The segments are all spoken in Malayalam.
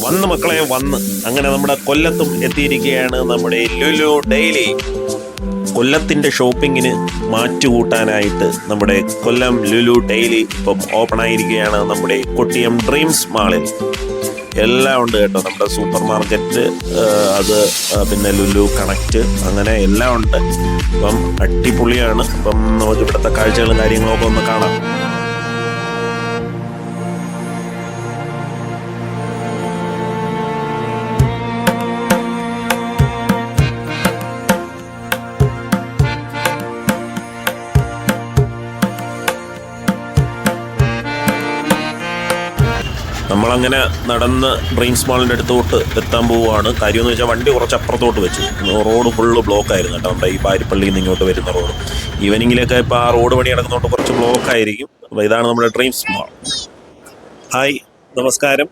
വന്ന് മക്കളെ വന്ന് അങ്ങനെ നമ്മുടെ കൊല്ലത്തും എത്തിയിരിക്കുകയാണ് നമ്മുടെ ലുലു ഡെയിലി. കൊല്ലത്തിന്റെ ഷോപ്പിങ്ങിന് മാറ്റുകൂട്ടാനായിട്ട് നമ്മുടെ കൊല്ലം ലുലു ഡെയിലി ഇപ്പം ഓപ്പൺ ആയിരിക്കുകയാണ് നമ്മുടെ കൊട്ടിയം ഡ്രീംസ് മാളിൽ. എല്ലാം ഉണ്ട് കേട്ടോ, നമ്മുടെ സൂപ്പർ മാർക്കറ്റ്, അത് പിന്നെ ലുലു കണക്റ്റ്, അങ്ങനെ എല്ലാം ഉണ്ട്. അപ്പം അടിപൊളിയാണ്. അപ്പം നമുക്ക് ഇവിടുത്തെ കാഴ്ചകളും കാര്യങ്ങളൊക്കെ ഒന്ന് കാണാം. നമ്മളങ്ങനെ നടന്ന് ഡ്രീംസ് മാളിൻ്റെ അടുത്തോട്ട് എത്താൻ പോവുകയാണ്. കാര്യം എന്ന് വെച്ചാൽ വണ്ടി കുറച്ച് അപ്പുറത്തോട്ട് വെച്ചു. റോഡ് ഫുള്ള് ബ്ലോക്ക് ആയിരുന്നു കേട്ടോ, നമ്മുടെ ഈ പാരിപ്പള്ളിയിൽ നിന്ന് ഇങ്ങോട്ട് വരുന്ന റോഡ്. ഈവനിങ്ങിലൊക്കെ ഇപ്പോൾ ആ റോഡ് പണി നടക്കുന്നതുകൊണ്ട് കുറച്ച് ബ്ലോക്ക് ആയിരിക്കും. അപ്പോൾ ഇതാണ് നമ്മുടെ ഡ്രീംസ് മാൾ. ഹായ്, നമസ്കാരം.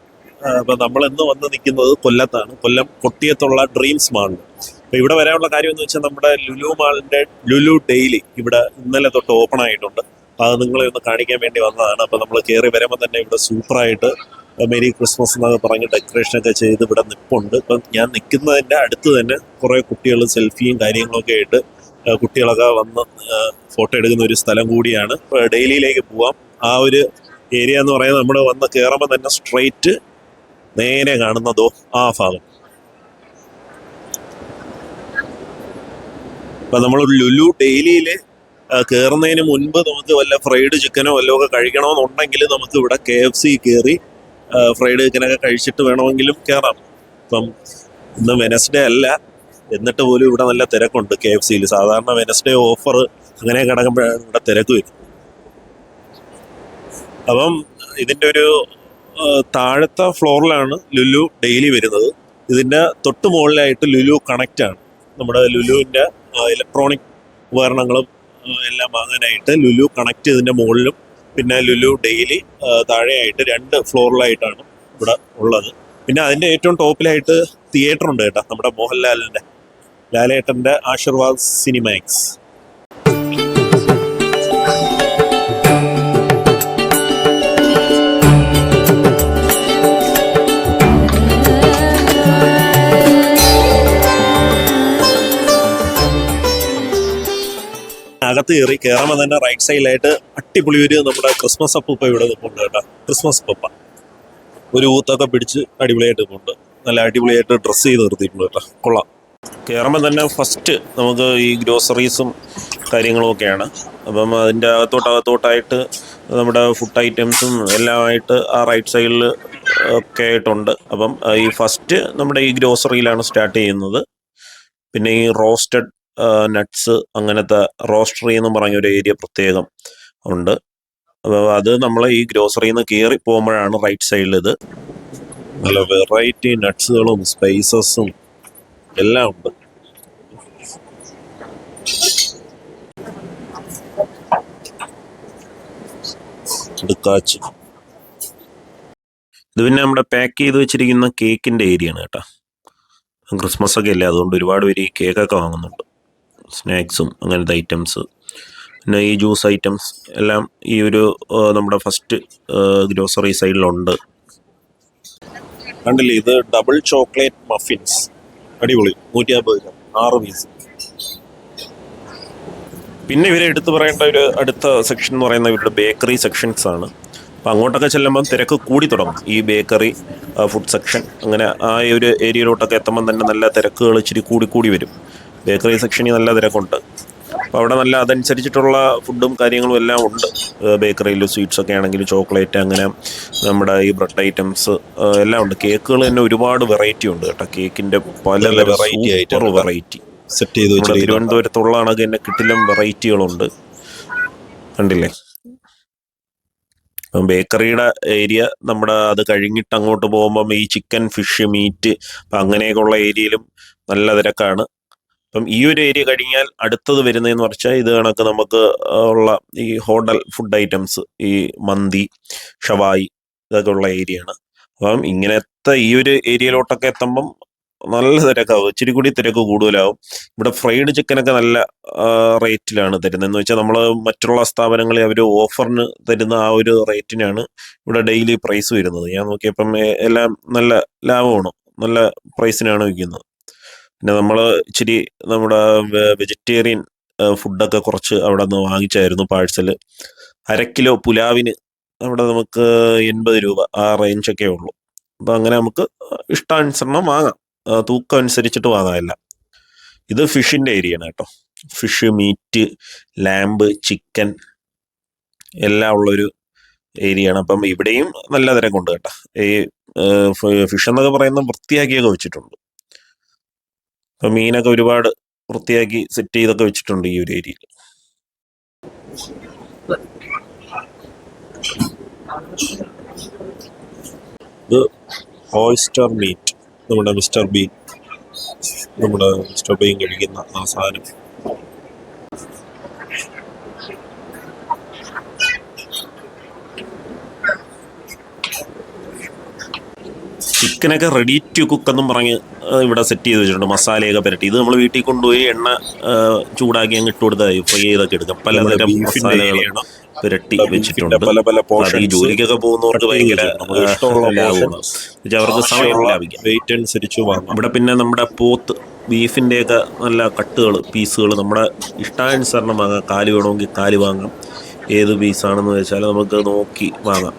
അപ്പോൾ നമ്മൾ ഇന്ന് വന്ന് നിൽക്കുന്നത് കൊല്ലത്താണ്, കൊല്ലം കൊട്ടിയത്തുള്ള ഡ്രീംസ് മാളിൽ. അപ്പോൾ ഇവിടെ വരാനുള്ള കാര്യം എന്ന് വെച്ചാൽ നമ്മുടെ ലുലു മാളിൻ്റെ ലുലു ഡെയിലി ഇവിടെ ഇന്നലെ തൊട്ട് ഓപ്പൺ ആയിട്ടുണ്ട്. അത് നിങ്ങളെ ഒന്ന് കാണിക്കാൻ വേണ്ടി വന്നതാണ്. അപ്പോൾ നമ്മൾ കയറി വരുമ്പോൾ തന്നെ ഇവിടെ സൂപ്പറായിട്ട് മേരി ക്രിസ്മസ് എന്നൊക്കെ പറഞ്ഞ് ഡെക്കറേഷനൊക്കെ ചെയ്ത് ഇവിടെ നിൽപ്പുണ്ട്. ഇപ്പം ഞാൻ നിൽക്കുന്നതിൻ്റെ അടുത്ത് തന്നെ കുറേ കുട്ടികൾ സെൽഫിയും കാര്യങ്ങളൊക്കെ ആയിട്ട് കുട്ടികളൊക്കെ വന്ന് ഫോട്ടോ എടുക്കുന്ന ഒരു സ്ഥലം കൂടിയാണ്. ഡെയിലിയിലേക്ക് പോവാം. ആ ഒരു ഏരിയ എന്ന് പറയുന്നത് നമ്മൾ വന്ന് കയറുമ്പോൾ തന്നെ സ്ട്രെയിറ്റ് നേരെ കാണുന്നതോ ആ ഭാഗം. അപ്പം നമ്മൾ ലുലു ഡെയിലിയിൽ കയറുന്നതിന് മുൻപ് നമുക്ക് വല്ല ഫ്രൈഡ് ചിക്കനോ വല്ലതും ഒക്കെ കഴിക്കണമെന്നുണ്ടെങ്കിൽ നമുക്ക് ഇവിടെ KFC കയറി ഫ്രൈഡ് ചിക്കനൊക്കെ കഴിച്ചിട്ട് വേണമെങ്കിലും കയറാം. ഇപ്പം ഇന്ന് വെനസ്ഡേ അല്ല, എന്നിട്ട് പോലും ഇവിടെ നല്ല തിരക്കുണ്ട് KFCയിൽ. സാധാരണ വെനസ്ഡേ ഓഫർ അങ്ങനെ കിടക്കുമ്പോഴാണ് ഇവിടെ തിരക്ക് വരും. അപ്പം ഇതിൻ്റെ ഒരു താഴത്തെ ഫ്ലോറിലാണ് ലുലു ഡെയിലി വരുന്നത്. ഇതിൻ്റെ തൊട്ട് മുകളിലായിട്ട് ലുലു കണക്റ്റാണ്. നമ്മുടെ ലുലുവിൻ്റെ ഇലക്ട്രോണിക് ഉപകരണങ്ങളും എല്ലാം വാങ്ങാനായിട്ട് ലുലു കണക്റ്റ് ഇതിൻ്റെ മുകളിലും പിന്നെ ലുലു ഡെയിലി താഴെയായിട്ട് 2 ഫ്ലോറിലായിട്ടാണ് ഇവിടെ ഉള്ളത്. പിന്നെ അതിൻ്റെ ഏറ്റവും ടോപ്പിലായിട്ട് തിയേറ്റർ ഉണ്ട് കേട്ടോ, നമ്മുടെ മോഹൻലാലിൻ്റെ, ലാലേട്ടൻ്റെ ആശീർവാദ് സിനിമാക്സ്. അകത്ത് കയറുമ്പോൾ തന്നെ റൈറ്റ് സൈഡിലായിട്ട് അടിപൊളി ഒരു നമ്മുടെ ക്രിസ്മസ് അപ്പൂപ്പ ഇവിടെ നിൽപ്പുണ്ട് കേട്ടോ. ക്രിസ്മസ് പപ്പ ഒരു ഊത്തൊക്കെ പിടിച്ച് അടിപൊളിയായിട്ട് നിൽപ്പുണ്ട്. നല്ല അടിപൊളിയായിട്ട് ഡ്രസ്സ് ചെയ്ത് നിർത്തിയിട്ടുണ്ട് കേട്ടോ, കൊള്ളാം. കയറുമ്പോൾ തന്നെ ഫസ്റ്റ് നമുക്ക് ഈ ഗ്രോസറീസും കാര്യങ്ങളും ഒക്കെയാണ്. അപ്പം അതിൻ്റെ അകത്തോട്ടായിട്ട് നമ്മുടെ ഫുഡ് ഐറ്റംസും എല്ലാമായിട്ട് ആ റൈറ്റ് സൈഡിൽ ഒക്കെ ആയിട്ടുണ്ട്. അപ്പം ഈ ഫസ്റ്റ് നമ്മുടെ ഈ ഗ്രോസറിയിലാണ് സ്റ്റാർട്ട് ചെയ്യുന്നത്. പിന്നെ ഈ റോസ്റ്റഡ് നട്ട്സ്, അങ്ങനത്തെ റോസ്റ്ററി എന്ന് പറഞ്ഞൊരു ഏരിയ പ്രത്യേകം ഉണ്ട്. അപ്പോൾ അത് നമ്മൾ ഈ ഗ്രോസറിയിൽ നിന്ന് കയറി പോകുമ്പോഴാണ് റൈറ്റ് സൈഡിൽ ഇത്. നല്ല വെറൈറ്റി നട്ട്സുകളും സ്പൈസസും എല്ലാം ഉണ്ട്. എടുക്കാച്ച് ഇത് പിന്നെ നമ്മുടെ പാക്ക് ചെയ്ത് വെച്ചിരിക്കുന്ന കേക്കിൻ്റെ ഏരിയയാണ് കേട്ടോ. ക്രിസ്മസ് ഒക്കെ അല്ലേ, അതുകൊണ്ട് ഒരുപാട് പേര് ഈ കേക്കൊക്കെ വാങ്ങുന്നുണ്ട്. സ്നാക്സും അങ്ങനത്തെ ഐറ്റംസ്, പിന്നെ ഈ ജ്യൂസ് ഐറ്റംസ് എല്ലാം ഈ ഒരു നമ്മുടെ ഫസ്റ്റ് ഗ്രോസറി സൈഡിലുണ്ട്. കണ്ടില്ലേ, ഇത് ഡബിൾ ചോക്ലേറ്റ് മഫിൻസ്, അടിപൊളി, 150 ഗ്രാം, 6 പീസ്. പിന്നെ ഇവരെ എടുത്തു പറയേണ്ട ഒരു അടുത്ത സെക്ഷൻ എന്ന് പറയുന്നത് ഇവരുടെ ബേക്കറി സെക്ഷൻസ് ആണ്. അപ്പം അങ്ങോട്ടൊക്കെ ചെല്ലുമ്പം തിരക്ക് കൂടി തുടങ്ങും. ഈ ബേക്കറി ഫുഡ് സെക്ഷൻ, അങ്ങനെ ആ ഒരു ഏരിയയിലോട്ടൊക്കെ എത്തുമ്പം തന്നെ നല്ല തിരക്കുകൾ ഇച്ചിരി കൂടി വരും. ബേക്കറി സെക്ഷനിൽ നല്ല തിരക്കുണ്ട്. അപ്പോൾ അവിടെ നല്ല അതനുസരിച്ചിട്ടുള്ള ഫുഡും കാര്യങ്ങളും എല്ലാം ഉണ്ട്. ബേക്കറിയിൽ സ്വീറ്റ്സ് ഒക്കെ ആണെങ്കിൽ ചോക്ലേറ്റ്, അങ്ങനെ നമ്മുടെ ഈ ബ്രെഡ് ഐറ്റംസ് എല്ലാം ഉണ്ട്. കേക്കുകൾ തന്നെ ഒരുപാട് വെറൈറ്റി ഉണ്ട് കേട്ടോ. കേക്കിൻ്റെ പല വെറൈറ്റി സെറ്റ് ചെയ്ത് വെച്ചിട്ട് തിരുവനന്തപുരത്തുള്ളതാണെങ്കിൽ തന്നെ കിട്ടിലും വെറൈറ്റികളുണ്ട്. കണ്ടില്ലേ, ബേക്കറിയുടെ ഏരിയ നമ്മുടെ അത് കഴിഞ്ഞിട്ട് അങ്ങോട്ട് പോകുമ്പം ഈ ചിക്കൻ, ഫിഷ്, മീറ്റ്, അപ്പം അങ്ങനെയൊക്കെയുള്ള ഏരിയയിലും നല്ല തിരക്കാണ്. അപ്പം ഈ ഒരു ഏരിയ കഴിഞ്ഞാൽ അടുത്തത് വരുന്നതെന്ന് പറഞ്ഞാൽ ഇത് കണക്ക് നമുക്ക് ഉള്ള ഈ ഹോട്ടൽ ഫുഡ് ഐറ്റംസ്, ഈ മന്തി, ഷവായി, ഇതൊക്കെ ഉള്ള ഏരിയയാണ്. അപ്പം ഇങ്ങനത്തെ ഈ ഒരു ഏരിയയിലോട്ടൊക്കെ എത്തുമ്പം നല്ല തിരക്കാവും, ഇച്ചിരി കൂടി തിരക്ക് കൂടുതലാവും. ഇവിടെ ഫ്രൈഡ് ചിക്കനൊക്കെ നല്ല റേറ്റിലാണ് തരുന്നത്. എന്ന് വെച്ചാൽ നമ്മൾ മറ്റുള്ള സ്ഥാപനങ്ങളിൽ അവർ ഓഫറിന് തരുന്ന ആ ഒരു റേറ്റിനാണ് ഇവിടെ ഡെയിലി പ്രൈസ് വരുന്നത്. ഞാൻ നോക്കിയപ്പം എല്ലാം നല്ല ലാഭമാണ്, നല്ല പ്രൈസിനാണ് വിൽക്കുന്നത്. പിന്നെ നമ്മൾ ഇച്ചിരി നമ്മുടെ വെജിറ്റേറിയൻ ഫുഡൊക്കെ കുറച്ച് അവിടെ നിന്ന് വാങ്ങിച്ചായിരുന്നു പാഴ്സൽ. 1/2 കിലോ പുലാവിന് അവിടെ നമുക്ക് 80 രൂപ ആ റേഞ്ചൊക്കെ ഉള്ളൂ. അപ്പം അങ്ങനെ നമുക്ക് ഇഷ്ടാനുസരണം വാങ്ങാം, തൂക്കം അനുസരിച്ചിട്ട് വാങ്ങാമല്ല. ഇത് ഫിഷിൻ്റെ ഏരിയയാണ് കേട്ടോ. ഫിഷ്, മീറ്റ്, ലാമ്പ്, ചിക്കൻ എല്ലാം ഉള്ളൊരു ഏരിയയാണ്. അപ്പം ഇവിടെയും നല്ല തിരക്കുണ്ട് കേട്ടോ. ഈ ഫിഷ് എന്നൊക്കെ പറയുന്നത് വൃത്തിയാക്കിയൊക്കെ വെച്ചിട്ടുണ്ട്. അപ്പം മീനൊക്കെ ഒരുപാട് വൃത്തിയാക്കി സെറ്റ് ചെയ്തൊക്കെ വെച്ചിട്ടുണ്ട് ഈ ഒരു ഏരിയയിൽ. ഇത് ഓയിസ്റ്റർ മീറ്റ്, നമ്മുടെ മിസ്റ്റർ ബീൻ കഴിക്കുന്ന ആ സാധനം. ചിക്കനൊക്കെ റെഡി ടു കുക്ക് എന്നും പറഞ്ഞ് ഇവിടെ സെറ്റ് ചെയ്ത് വെച്ചിട്ടുണ്ട്, മസാലയൊക്കെ പുരട്ടി. ഇത് നമ്മൾ വീട്ടിൽ കൊണ്ടുപോയി എണ്ണ ചൂടാക്കി അങ്ങ് ഇട്ട് കൊടുത്താൽ ഫ്രൈ ചെയ്തൊക്കെ എടുക്കാം. പലതരം മസാലകളാണ് പുരട്ടി വെച്ചിട്ടുണ്ട്. ഈ ജോലിക്കൊക്കെ പോകുന്നവർക്ക് ഭയങ്കര ലാഭമാണ്, അവർക്ക് സമയം ലാഭിക്കാം, വെയിറ്റ് അനുസരിച്ച് വാങ്ങാം. ഇവിടെ പിന്നെ നമ്മുടെ പോത്ത്, ബീഫിൻ്റെയൊക്കെ നല്ല കട്ടുകൾ, പീസുകൾ നമ്മുടെ ഇഷ്ടാനുസരണം വാങ്ങാം. കാല് വേണമെങ്കിൽ കാല് വാങ്ങാം, ഏത് പീസാണെന്ന് വെച്ചാൽ നമുക്ക് നോക്കി വാങ്ങാം.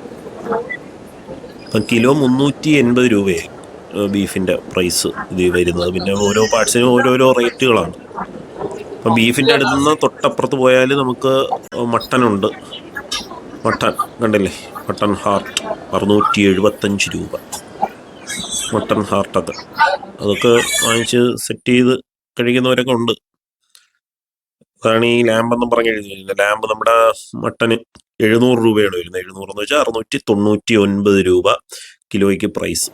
അപ്പം കിലോ 380 രൂപയായി ബീഫിൻ്റെ പ്രൈസ് ഇത് വരുന്നത്. പിന്നെ ഓരോ പാർട്സിനും ഓരോരോ റേറ്റുകളാണ്. അപ്പം ബീഫിൻ്റെ അടുത്ത് നിന്ന് തൊട്ടപ്പുറത്ത് പോയാൽ നമുക്ക് മട്ടനുണ്ട്. മട്ടൻ കണ്ടില്ലേ, മട്ടൻ ഹാർട്ട് 675 രൂപ. മട്ടൻ ഹാർട്ടൊക്കെ അതൊക്കെ വാങ്ങിച്ച് സെറ്റ് ചെയ്ത് കഴിക്കുന്നവരൊക്കെ ഉണ്ട്. അതാണ് ഈ ലാമ്പെന്നും പറഞ്ഞു കഴിഞ്ഞാൽ, ലാമ്പ് നമ്മുടെ മട്ടന് 700 രൂപയാണ് വരുന്നത്. 700 എന്ന് വെച്ചാൽ 699 രൂപ കിലോയ്ക്ക് പ്രൈസ്.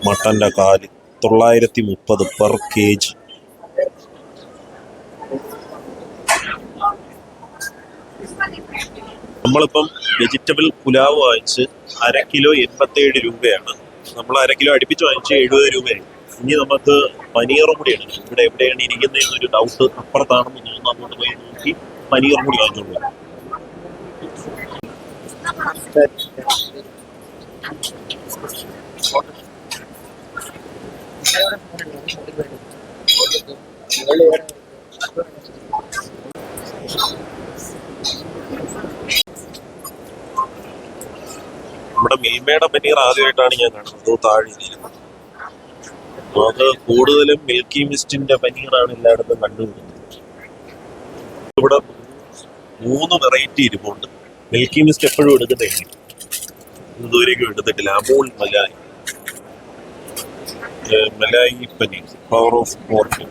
മട്ടൻ്റെ കാല് 930 പെർ kg. നമ്മളിപ്പം വെജിറ്റബിൾ പുലാവ് വാങ്ങിച്ച് 1/2 കിലോ 87 രൂപയാണ്. നമ്മൾ 1/2 കിലോ അടുപ്പിച്ച് വാങ്ങിച്ച് 70 രൂപയാണ്. ഇനി നമുക്ക് പനീറും കൂടിയാണ്. ഇവിടെ എവിടെയാണ് ഇരിക്കുന്നതെന്നൊരു ഡൗട്ട്, അപ്പുറത്താണെന്ന് തോന്നുന്നു. അങ്ങോട്ട് പോയി നോക്കി പനീറും കൂടി വാങ്ങിച്ചോളൂ. നമ്മുടെ മിൽമയുടെ പനീർ ആദ്യമായിട്ടാണ് ഞാൻ കാണുന്നത്. താഴെ നമുക്ക് കൂടുതലും മിൽക്കി മിസ്റ്റിന്റെ പനീറാണ് എല്ലായിടത്തും കണ്ടുപിടിക്കുന്നത്. ഇവിടെ 3 വെറൈറ്റി ഇരിപ്പുണ്ട്. മിൽക്കി മിസ്റ്റ് എപ്പോഴും എടുക്കുന്നില്ല, ഇതുവരെയൊക്കെ എടുത്തിട്ടില്ല. Amul malai, malai paneer, power of pork.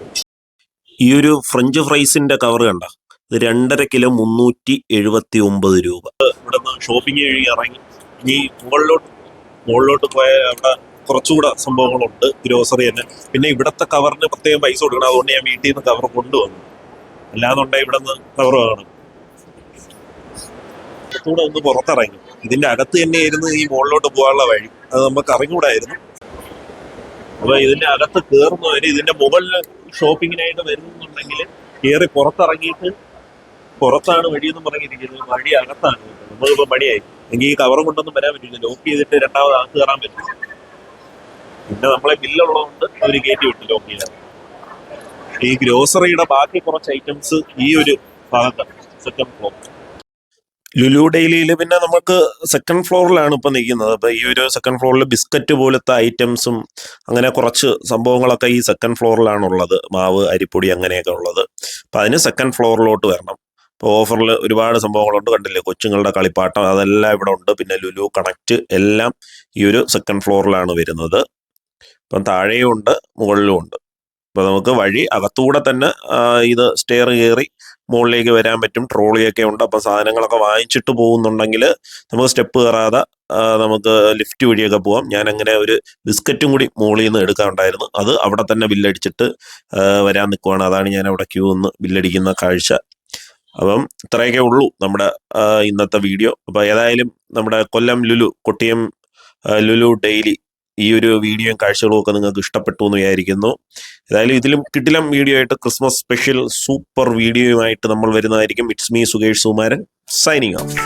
ഈ ഒരു ഫ്രഞ്ച് ഫ്രൈസിന്റെ കവർ കണ്ട, ഇത് 2.5 കിലോ 379 രൂപ. ഇവിടുന്ന് ഷോപ്പിംഗ് വഴി ഇറങ്ങി ഇനി മുകളിലോട്ട് പോയാൽ അവിടെ കുറച്ചുകൂടെ സംഭവങ്ങളുണ്ട്, ഗ്രോസറി തന്നെ. പിന്നെ ഇവിടുത്തെ കവറിന് പ്രത്യേകം പൈസ കൊടുക്കണം. അതുകൊണ്ട് ഞാൻ വീട്ടിൽ നിന്ന് കവർ കൊണ്ടുവന്നു. അല്ലാന്നുണ്ടെങ്കിൽ ഇവിടെ നിന്ന് കവർ വേണം. കൂടെ ഒന്ന് പുറത്തിറങ്ങി, ഇതിന്റെ അകത്ത് തന്നെയായിരുന്നു ഈ മുകളിലോട്ട് പോകാനുള്ള വഴി. അത് നമുക്ക് അറിഞ്ഞൂടായിരുന്നു. അപ്പൊ ഇതിന്റെ അകത്ത് കയറുന്നവര് ഇതിന്റെ മുകളിൽ ഷോപ്പിങ്ങിനായിട്ട് വരുന്നുണ്ടെങ്കിൽ കയറി പുറത്തിറങ്ങിയിട്ട്, പുറത്താണ് വഴിയെന്ന് പറഞ്ഞിരിക്കുന്നത്, വഴി അകത്താണ്. നമ്മളിപ്പോ മണിയായി എങ്കിൽ ഈ കവറും കൊണ്ടൊന്നും വരാൻ പറ്റില്ല. ലോക്ക് ചെയ്തിട്ട് രണ്ടാമത് അകത്ത് കയറാൻ പറ്റും. പിന്നെ നമ്മളെ ബില്ലുള്ളതുകൊണ്ട് അവർ കയറ്റി വിട്ടു ലോക്ക് ചെയ്യാൻ. ഈ ഗ്രോസറിയുടെ ബാക്കി കുറച്ച് ഐറ്റംസ് ഈ ഒരു ഭാഗത്താണ്, സെക്കൻഡ് ഫ്ലോർ. ലുലു ഡെയിലിയിൽ പിന്നെ നമുക്ക് സെക്കൻഡ് ഫ്ലോറിലാണ് ഇപ്പം നിൽക്കുന്നത്. അപ്പോൾ ഈ ഒരു സെക്കൻഡ് ഫ്ലോറിൽ ബിസ്ക്കറ്റ് പോലത്തെ ഐറ്റംസും അങ്ങനെ കുറച്ച് സംഭവങ്ങളൊക്കെ ഈ സെക്കൻഡ് ഫ്ലോറിലാണുള്ളത്. മാവ്, അരിപ്പൊടി അങ്ങനെയൊക്കെ ഉള്ളത്. അപ്പം അതിന് സെക്കൻഡ് ഫ്ലോറിലോട്ട് വരണം. ഇപ്പോൾ ഓഫറിൽ ഒരുപാട് സംഭവങ്ങളുണ്ട്, കണ്ടില്ലേ, കൊച്ചുങ്ങളുടെ കളിപ്പാട്ടം അതെല്ലാം ഇവിടെ ഉണ്ട്. പിന്നെ ലുലു കണക്റ്റ് എല്ലാം ഈ ഒരു സെക്കൻഡ് ഫ്ലോറിലാണ് വരുന്നത്. ഇപ്പം താഴെയും ഉണ്ട്, മുകളിലും ഉണ്ട്. അപ്പോൾ നമുക്ക് വഴി അകത്തൂടെ തന്നെ ഇത് സ്റ്റെയർ കയറി മുകളിലേക്ക് വരാൻ പറ്റും. ട്രോളിയൊക്കെ ഉണ്ട്. അപ്പോൾ സാധനങ്ങളൊക്കെ വാങ്ങിച്ചിട്ട് പോകുന്നുണ്ടെങ്കിൽ നമുക്ക് സ്റ്റെപ്പ് കയറാതെ നമുക്ക് ലിഫ്റ്റ് വഴിയൊക്കെ പോവാം. ഞാൻ അങ്ങനെ ഒരു ബിസ്ക്കറ്റും കൂടി മുകളിൽ നിന്ന് എടുക്കാറുണ്ടായിരുന്നു. അത് അവിടെ തന്നെ ബില്ലടിച്ചിട്ട് വരാൻ നിൽക്കുവാണ്. അതാണ് ഞാൻ അവിടെ ക്യൂ നിന്ന് ബില്ലടിക്കുന്ന കാഴ്ച. അപ്പം ഇത്രയൊക്കെ ഉള്ളൂ നമ്മുടെ ഇന്നത്തെ വീഡിയോ. അപ്പോൾ ഏതായാലും നമ്മുടെ കൊല്ലം ലുലു, കൊട്ടിയം ലുലു ഡെയിലി ഈ ഒരു വീഡിയോയും കാഴ്ചകളും ഒക്കെ നിങ്ങൾക്ക് ഇഷ്ടപ്പെട്ടു എന്ന് വിചാരിക്കുന്നു. ഏതായാലും ഇതിലും കിടിലം വീഡിയോ ആയിട്ട് ക്രിസ്മസ് സ്പെഷ്യൽ സൂപ്പർ വീഡിയോയുമായിട്ട് നമ്മൾ വരുന്നതായിരിക്കും. It's me Sukesh Sukumaran signing off.